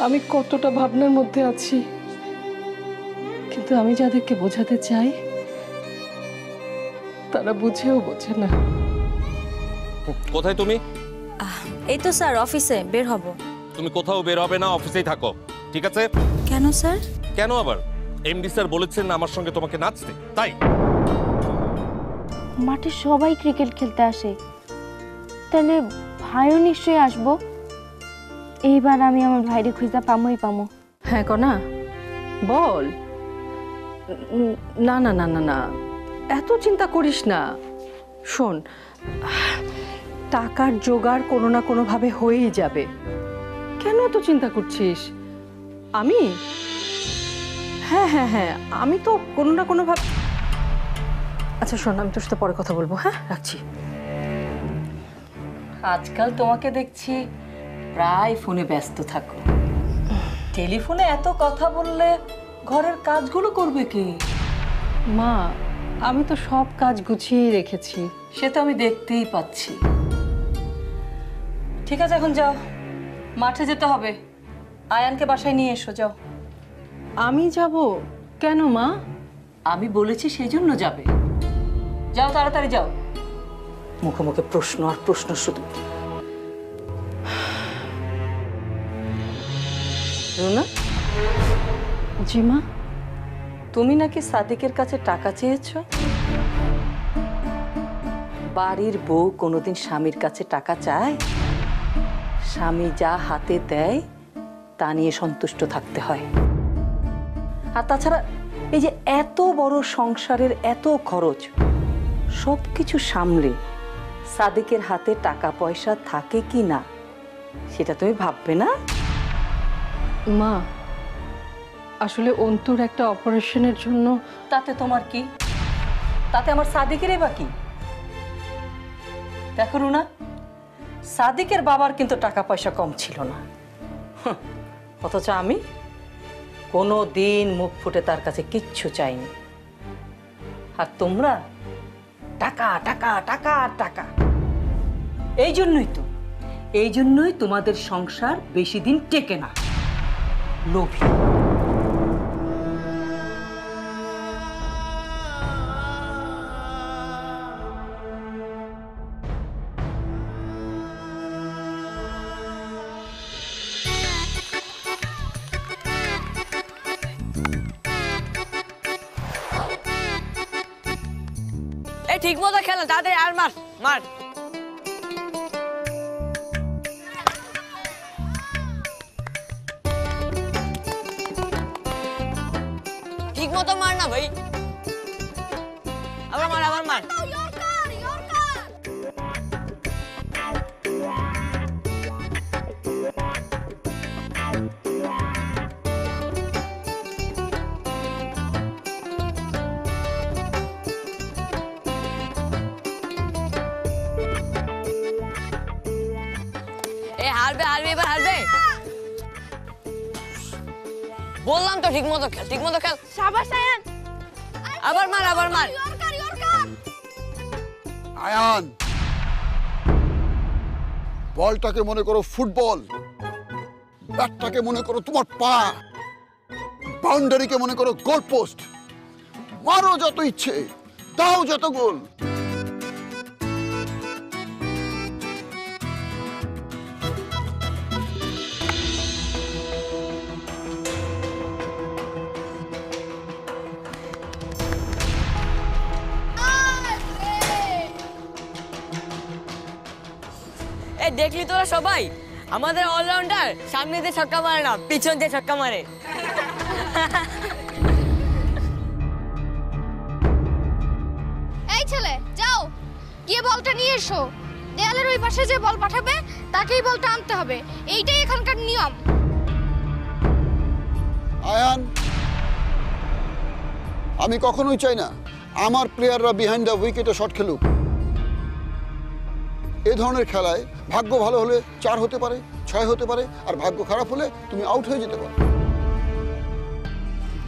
আমি কতটা ভাবনার মধ্যে আছি, কিন্তু আমি যাদেরকে বোঝাতে চাই তারা বুঝেও বোঝে না। কোথায় তুমি? এই তো স্যার অফিসে বের হব। তুমি কোথাও বের হবে না, অফিসেই থাকো, ঠিক আছে? কেন স্যার? কেন আবার? এমডি স্যার বলেছেন আমার সঙ্গে তোমাকে নাচতে, তাই? মাঠে সবাই ক্রিকেট খেলতে আসে, তাহলে ভাইও নিশ্চয়ই আসবো। এইবার আমি আমার ভাইরে খুঁজা পামোই পামো। হ্যাঁ কনা বল। না না না না না, এত চিন্তা করিস না। শোন, টাকার জোগাড় কোনো না কোনো ভাবে হয়েই যাবে। কেন এত চিন্তা করছিস? আমি হ্যাঁ হ্যাঁ হ্যাঁ, আমি তো কোনো না কোনো ভাবে। আচ্ছা শোন, আমি তোর সাথে পরে কথা বলবো। হ্যাঁ, রাখছি। আজকাল তোমাকে দেখছি প্রায় ফোনে ব্যস্ত থাকো। টেলিফোনে এত কথা বললে ঘরের কাজগুলো করবে কে? মা, আমি তো সব কাজ গুছিয়েই রেখেছি। সে তো আমি দেখতেই পাচ্ছি। ঠিক আছে, এখন যাও, মাঠে যেতে হবে। আয়ানকে বাসায় নিয়ে এসো, যাও। আমি যাব কেন মা? আমি বলেছি সেই জন্য যাবে। যাও, তাড়াতাড়ি যাও। মুখে মুখে প্রশ্ন আর প্রশ্ন শুধু। রুনা, জি মা। তুমি নাকি সাদিকের কাছে টাকা চেয়েছো? বাড়ির বউ কোনোদিন স্বামীর কাছে টাকা চায়? স্বামী যা হাতে দেয় তা নিয়ে সন্তুষ্ট থাকতে হয়। আর তাছাড়া এই যে এত বড় সংসারের এত খরচ, সব কিছু সামলে সাদিকের হাতে টাকা পয়সা থাকে কি না সেটা তুমি ভাববে না? মা, আসলে অন্তুর একটা অপারেশনের জন্য। তাতে তোমার কি? তাতে আমার সাদিকেরই বা কি? দেখো রুনা, সাদিকের বাবার কিন্তু টাকা পয়সা কম ছিল না, অথচ আমি কোনো দিন মুখ ফুটে তার কাছে কিচ্ছু চাইনি। আর তোমরা টাকা টাকা টাকা আর টাকা। এই জন্যই তোমাদের সংসার বেশি দিন টেকে না। লোভী। এই ঠিক মতো খেলো, তাড়াতাড়ি আর মার মার। ঠিক মতো মার না ভাই, আবার মার আবার মার। হারবে হারবে এবার হারবে। বললাম তো ঠিক মতো খেল, ঠিক মতো খেল। শাবাশ আয়ান। আবার মার আবার মার। আয়ান, বলটাকে মনে করো ফুটবল, ব্যাটটাকে মনে করো তোমার পা, বাউন্ডারিকে মনে করো গোল পোস্ট। মারো যত ইচ্ছে, দাও যত গোল। দেখলি তোরা সবাই, আমাদের অলরাউন্ডার সামনে দিয়ে ছক্কা মারে না, পিছন দিয়ে ছক্কা মারে। এই ছেলে, যাও গিয়ে বলটা নিয়ে এসো। দেয়ালের ওই পাশে যে বল পাঠাবে তাকেই বলটা আনতে হবে, এইটাই এখানকার নিয়ম। আয়ান, আমি কখনোই চাই না আমার প্লেয়াররা বিহাইন্ড দ্য উইকেটে শট খেলুক। এই ধরনের খেলায় ভাগ্য ভালো হলে 4 হতে পারে, 6 হতে পারে, আর ভাগ্য খারাপ হলে তুমি আউট হয়ে যেতে পারো।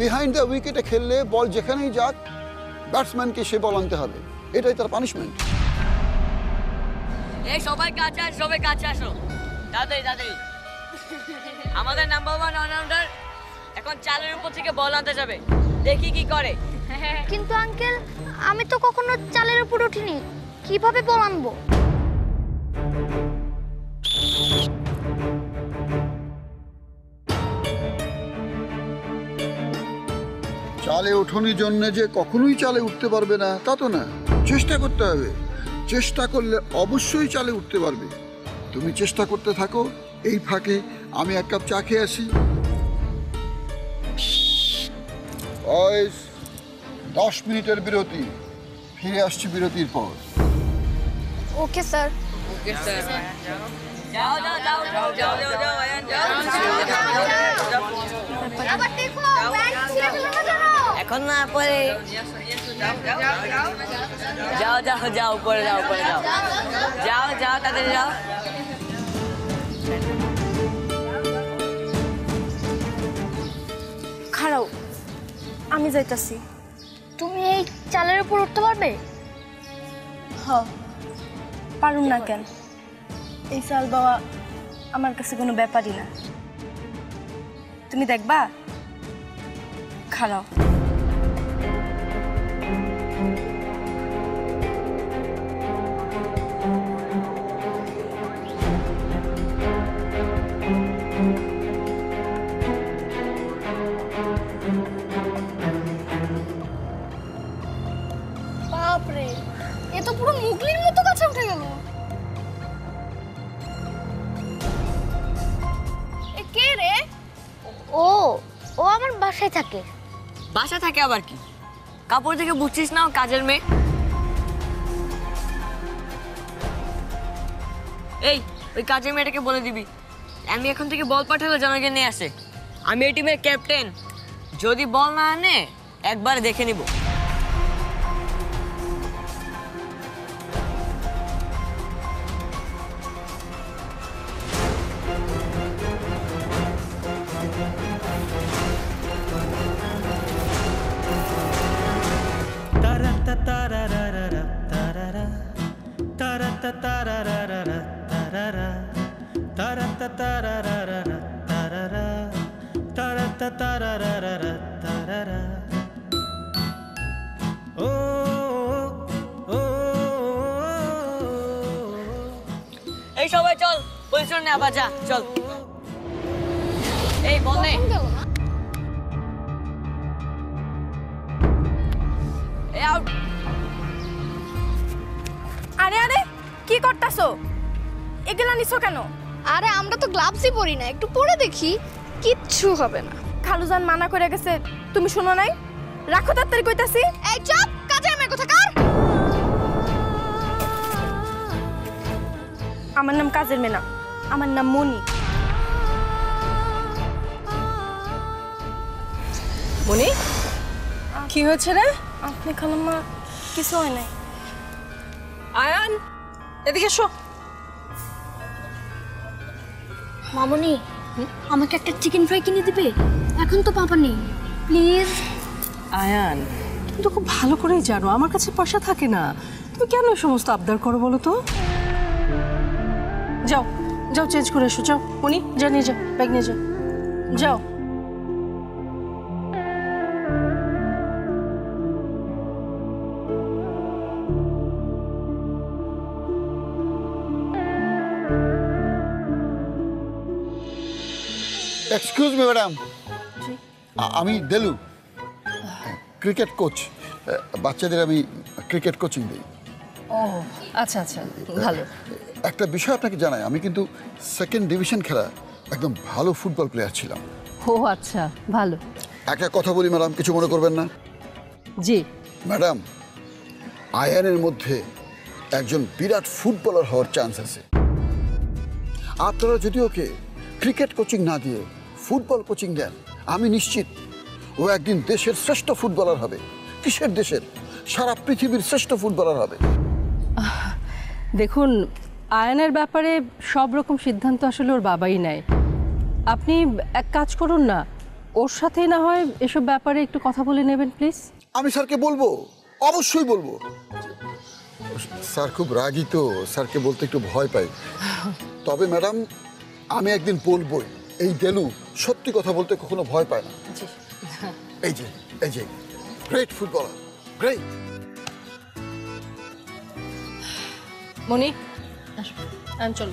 বিহাইন্ড দ্য উইকেটে খেললে বল যেখানেই যাক, ব্যাটসম্যানকে সে বল আনতে হবে, এটাই তার পানিশমেন্ট। এই সবাই কাছে আসো, সবাই কাছে আসো, তাড়াতাড়ি তাড়াতাড়ি। আমাদের নাম্বার 1 অলরাউন্ডার এখন চালের উপর থেকে বল আনতে যাবে, দেখি কি করে। কিন্তু আঙ্কেল, আমি তো কখনো চালের উপর উঠিনি, কিভাবে বল আনবো? চালে ওঠনের জন্য যে কখনোই চালে উঠতে পারবে না তা তো না, চেষ্টা করতে হবে। চেষ্টা করলে অবশ্যই চালে উঠতে পারবে। তুমি চেষ্টা করতে থাকো, এই ফাঁকে আমি এক কাপ চা খেয়ে আসি। 10 মিনিটের বিরতি, ফিরে আসছি বিরতির পর। Okay sir. যাও যাও যাও যাও যাও যাও যাও আয়ান, যাও। আবার দেখো, প্যান্ট ছিঁড়ে ফেলো না যেন। এখন না পরে যাও যাও যাও উপরে যাও, উপরে যাও, যাও যাও তাদের যাও। খাড়াও, আমি যাইতাছি। তুমি এই চালের উপর উঠতে পারবে? হ, পারুম না কেন? এই চাল বাবা আমার কাছে কোনো ব্যাপারই না। তুমি দেখবা? খাড়াও। বাপরে, এ তো পুরো মুগলির মতো কাছে উঠে গেল। এ কে রে? ও ও আমার বাসায় থাকে। বাসা থাকে আবার কি? কাপড় থেকে বুঝছিস না ও কাজের মেয়ে? এই, ওই কাজের মেয়েটাকে বলে দিবি আমি এখন থেকে বল পাঠালে জনকে নিয়ে আসে। আমি এই টিমের ক্যাপ্টেন, যদি বল না আনে একবার দেখে নিব। এই সবাই চল, পজিশন নে, আবার যা, চল। এই বল নে। গেল না। এই আউট। আরে আরে, কি করতাছো? এগুলা নিছো কেন? আরে আমরা তো গ্লাভসই পরি না, একটু পরে দেখি, কিচ্ছু হবে না। খালুজান মানা করে গেছে, তুমি শোনো নাই? রাখো তাড়াতাড়ি কইতাছি। এই চুপ, কাজের মেয়ে কোথাকার। আমার নাম কাজের মেয়ে না, আমার নাম মনি। মনি, কি হয়েছে রে? আপনি খালাম্মা, কিছু হয় নাই। আয়ান, এদিকে এসো। মামনি, আমাকে একটা চিকেন ফ্রাই কিনে দিবে? এখন তো পাপা নেই, প্লিজ। আয়ান, তুমি তো খুব ভালো করেই জানো আমার কাছে পয়সা থাকে না। তুমি কেন এই সমস্ত আবদার করো বলো তো? যাও যাও, চেঞ্জ করে এসো, যাও। মনি, যা নিয়ে যাও, ব্যাগ নিয়ে যাও, যাও। এক্সকিউজ মি ম্যাডাম, আমি দেলু, ক্রিকেট কোচ। বাচ্চাদের আমি ক্রিকেট কোচিং দিই। ও আচ্ছা আচ্ছা, ভালো। একটা বিষয় আপনাকে জানাই, আমি কিন্তু 2nd ডিভিশন খেলা একদম ভালো ফুটবল প্লেয়ার ছিলাম। ও আচ্ছা, ভালো। একটা কথা বলি ম্যাডাম, কিছু মনে করবেন না। জি। ম্যাডাম, আয়ানের মধ্যে একজন বিরাট ফুটবলার হওয়ার চান্স আছে। আপনারা যদি ওকে ক্রিকেট কোচিং না দিয়ে ফুটবল কোচিং দেন, আমি নিশ্চিত ও একদিন দেশের শ্রেষ্ঠ ফুটবলার হবে। কিসের দেশের, সারা পৃথিবীর শ্রেষ্ঠ ফুটবলার হবে। দেখুন, আয়ানের ব্যাপারে সব রকম সিদ্ধান্ত আসলে ওর বাবাই নেয়। আপনি এক কাজ করুন না, ওর সাথেই না হয় এসব ব্যাপারে একটু কথা বলে নেবেন প্লিজ। আমি স্যারকে বলবো, অবশ্যই বলবো। স্যার খুব রাগী তো, স্যারকে বলতে একটু ভয় পাই। তবে ম্যাডাম, আমি একদিন বলবই। এই গেলু সত্যি কথা বলতে কখনো ভয় পায় না। এই যে গ্রেট ফুটবলার, গ্রেট। মনি চল।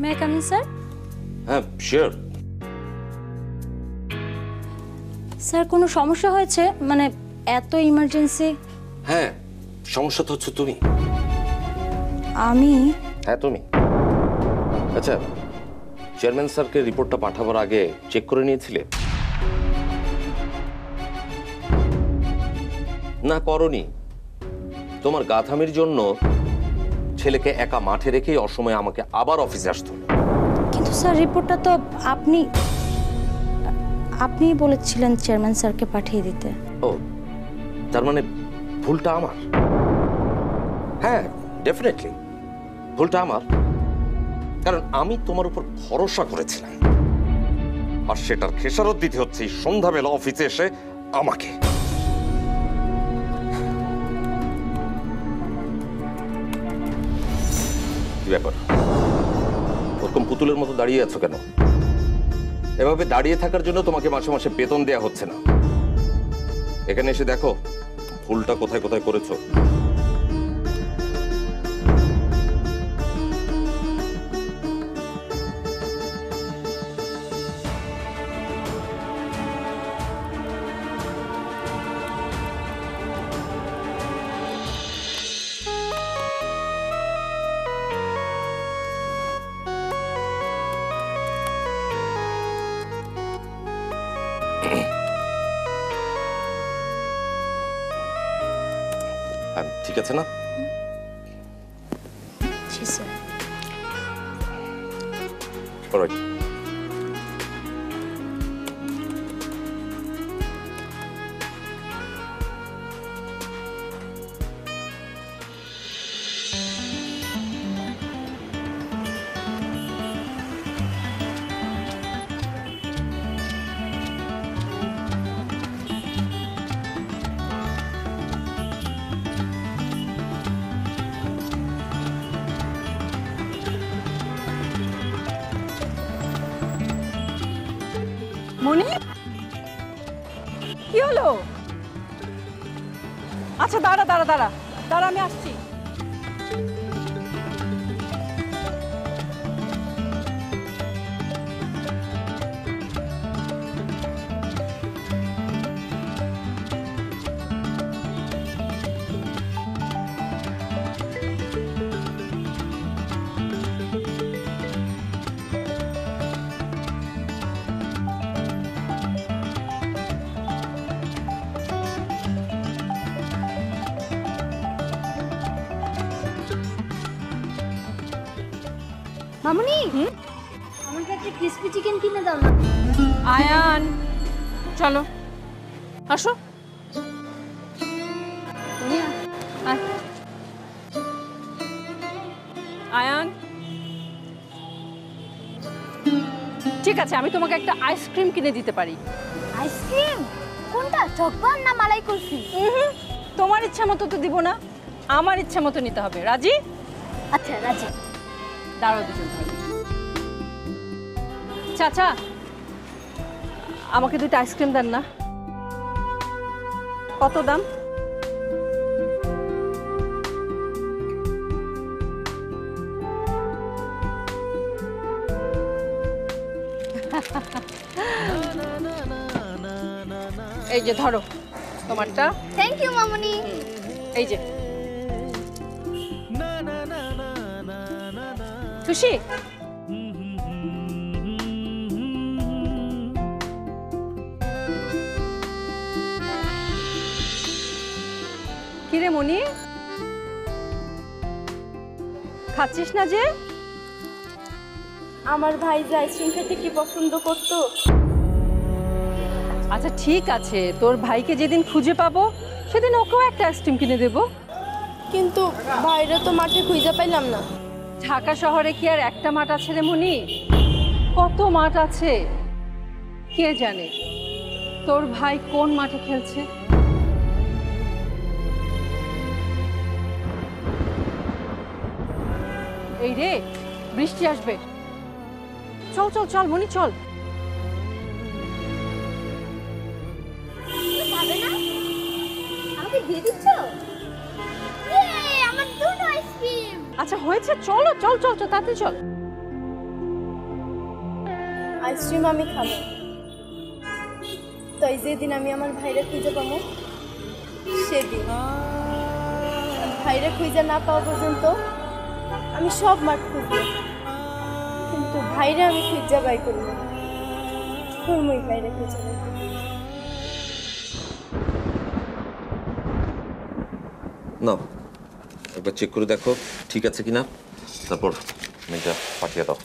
May I come in sir? হ্যাঁ শিওর। স্যার কোনো সমস্যা হয়েছে? মানে এত ইমার্জেন্সি? হ্যাঁ, সমস্যা তো হচ্ছে তুমি। আমি? হ্যাঁ তুমি। আচ্ছা, চেয়ারম্যান স্যারকে রিপোর্টটা পাঠাবার আগে চেক করে নিয়েছিলে? না করনি। তোমার গাধামির জন্য ছেলেকে একা মাঠে রেখেই অসময়ে আমাকে আবার অফিসে আসতে হলো। কিন্তু স্যার রিপোর্টটা তো আপনিই বলেছিলেন চেয়ারম্যান স্যারকে পাঠিয়ে দিতে। ও, তার মানে ভুলটা আমার? হ্যাঁ, ডেফিনেটলি ভুলটা আমার, কারণ আমি তোমার উপর ভরসা করেছিলাম, আর সেটার খেসারত দিতে হচ্ছে এই সন্ধ্যাবেলা অফিসে এসে আমাকে। কি ব্যাপার, ওরকম পুতুলের মতো দাঁড়িয়ে আছো কেন? এভাবে দাঁড়িয়ে থাকার জন্য তোমাকে মাসে মাসে বেতন দেয়া হচ্ছে না। এখানে এসে দেখো ভুলটা কোথায় কোথায় করেছো। ঠিক আছে না? জি স্যার। অলরাইট। মনি, কি হলো? আচ্ছা দাঁড়া দাঁড়া দাঁড়া দাঁড়া, আমি আসছি। মামুনি আমাকে একটা ক্রিসপি চিকেন কিনে দাও না। আয়ান চলো, আসো। আয়। আয়ান, ঠিক আছে, আমি তোমাকে একটা আইসক্রিম কিনে দিতে পারি। আইসক্রিম? কোনটা, চকবান না মালাই কুলফি? তোমার ইচ্ছা মতো তো দিব না, আমার ইচ্ছা মতো নিতে হবে। রাজি? আচ্ছা রাজি। দাঁড়াও দুজন ভাই। চাচা, আমাকে দুটো আইসক্রিম দেন না। কত দাম? এই যে ধরো তোমারটা। থ্যাংক ইউ মামুনি। এই যে খুশি? কিরে মনি, খাচ্ছিস না যে? আমার ভাই যে আইসক্রিম খেতে কি পছন্দ করতো। আচ্ছা ঠিক আছে, তোর ভাইকে যেদিন খুঁজে পাবো সেদিন ওকেও একটা আইসক্রিম কিনে দেবো। কিন্তু ভাইরা তো মাঠে খুঁজে পাইলাম না। ঢাকা শহরে কি আর একটা মাঠ আছে রে মনি? কত মাঠ আছে, কে জানে তোর ভাই কোন মাঠে খেলছে। এই রে, বৃষ্টি আসবে। চল চল চল মনি, চল। আমাকে দিয়ে দিচ্ছ? আমার দুটো আইসক্রিম। আচ্ছা হয়েছে, চলো চল চল চল, তাড়াতাড়ি চল। আইসক্রিম আমি খাবো, তাই যেদিন আমি আমার ভাইরে খুঁজে পাবো সেদিন। ভাইরে খুঁজে না পাওয়া পর্যন্ত আমি সব মাঠ খুঁজবো, কিন্তু ভাইরে আমি খুঁজে বাই করবো না। ধর্মই ভাইরে খুঁজে বাই করবো। না, একবার চেক করে দেখো ঠিক আছে কিনা, তারপর মেয়েটা পাঠিয়ে দাও।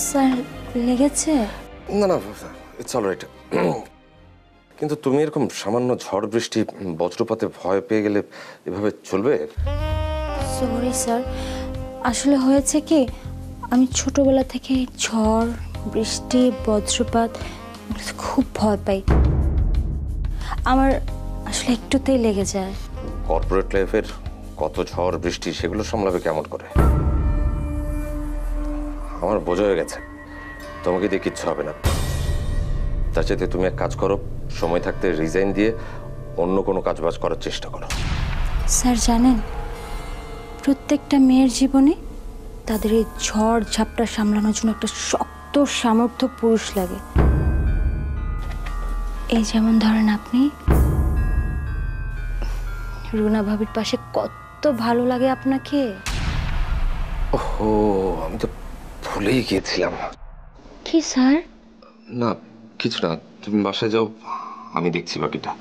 স্যার লেগেছে? না না, ইটস অলরাইট। কিন্তু তুমি এরকম সামান্য ঝড় বৃষ্টি বজ্রপাতে ভয় পেয়ে গেলে এভাবে চলবে? সরি স্যার, আসলে হয়েছে কি, আমি ছোটবেলা থেকে ঝড় বৃষ্টি বজ্রপাত এগুলোতে খুব ভয় পাই। আমার আসলে একটুতেই লেগে যায়। কর্পোরেট লাইফের কত ঝড় বৃষ্টি সেগুলো সামলাবে কেমন করে? আমার বোঝা হয়ে গেছে, তোমাকে দিয়ে কিচ্ছু হবে না। তার চাইতে তুমি এক কাজ করো, সময় থাকতে রিজাইন দিয়ে অন্য কোনো কাজ বাজ করার চেষ্টা করো। স্যার জানেন, প্রত্যেকটা মেয়ের জীবনে তাদের এই ঝড় ঝাপটা সামলানোর জন্য একটা শক্ত সামর্থ্য পুরুষ লাগে। এই যেমন ধরেন আপনি, রুনা ভাবির পাশে কত ভালো লাগে আপনাকে। ওহো, আমি তো ভুলেই গিয়েছিলাম। কি স্যার? না কিছু না, তুমি বাসায় যাও, আমি দেখছি বাকিটা।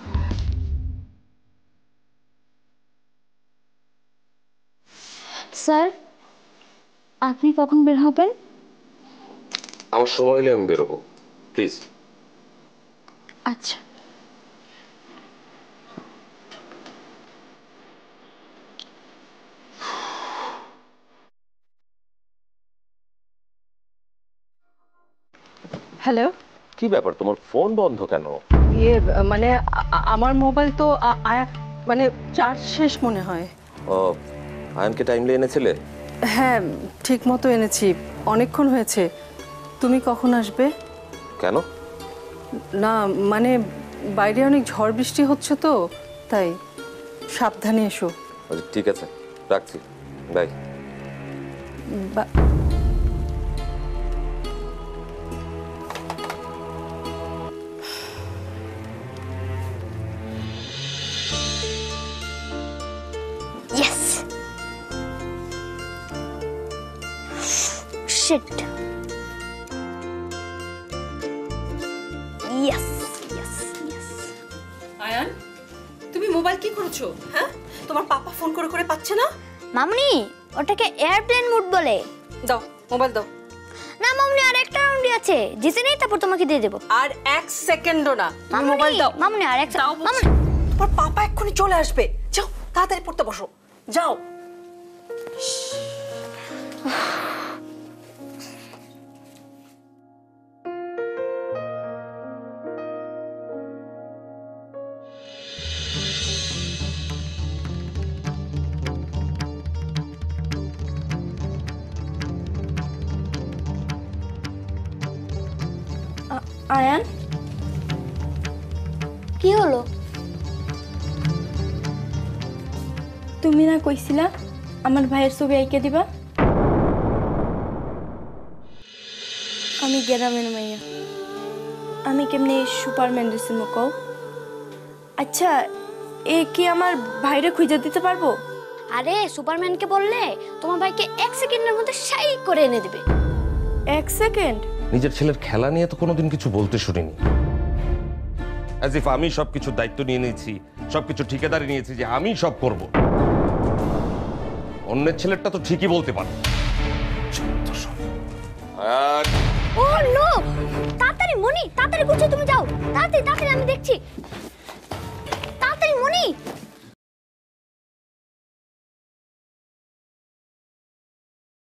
স্যার আপনি কখন বের হবেন? আমার সময় হলে আমি বেরোবো, প্লিজ। আচ্ছা। হ্যালো। কি ব্যাপার, তোমার ফোন বন্ধ কেন? ইয়ে মানে আমার মোবাইল তো মানে চার্জ শেষ মনে হয়। ও, আয়নকে টাইমলি এনেছিলে? হ্যাঁ ঠিক মতো এনেছি, অনেকক্ষণ হয়েছে। তুমি কখন আসবে? কেন? না মানে বাইরে অনেক ঝড় বৃষ্টি হচ্ছে তো, তাই সাবধানে এসো। আচ্ছা, ঠিক আছে, রাখছি, bye. Yes. Shit. Yes, yes, yes. Ayaan, তুমি মোবাইল কি করেছো? হ্যাঁ, তোমার পাপা ফোন করে করে পাচ্ছে না? মামনি, ওটাকে এয়ারপ্লেন মোড বলে। দাও মোবাইল দাও। না মামনি, আর একটা রাউন্ডই আছে, জিতে নেই তারপর তোমাকে দিয়ে দেব। আর এক সেকেন্ডও না, তুমি মোবাইল দাও। মামনি আর একটা দাও মামনি। তোমার পাপা এক্ষুনি চলে আসবে, যাও তাড়াতাড়ি পড়তে বসো, যাও। আয়ান, কি হলো? তুমি না কইছিলা আমার ভাইয়ের ছবি আঁকে দিবা? আমি গ্রামের মাইয়া, আমি কেমনে সুপারম্যান রেসিম কও? আচ্ছা, এ কি আমার ভাইরে খুঁজে দিতে পারবো? আরে সুপারম্যানকে বললে তোমার ভাইকে 1 সেকেন্ডের মধ্যে শাই করে এনে দেবে। 1 সেকেন্ড? নিজের ছেলের খেলা নিয়ে তো কোনোদিন কিছু বলতে শুনিনি। অ্যাজ ইফ আমি সবকিছু দায়িত্ব নিয়ে নিয়েছি, সবকিছু ঠিকাদারি নিয়েছি যে আমি সব করব। অন্যের ছেলেরটা তো ঠিকই বলতে পারে। আয়ান, ও নো, তাড়াতাড়ি মনি, তাড়াতাড়ি গুছিয়ে তুমি যাও, তাড়াতাড়ি তাড়াতাড়ি, আমি দেখছি, তাড়াতাড়ি মনি।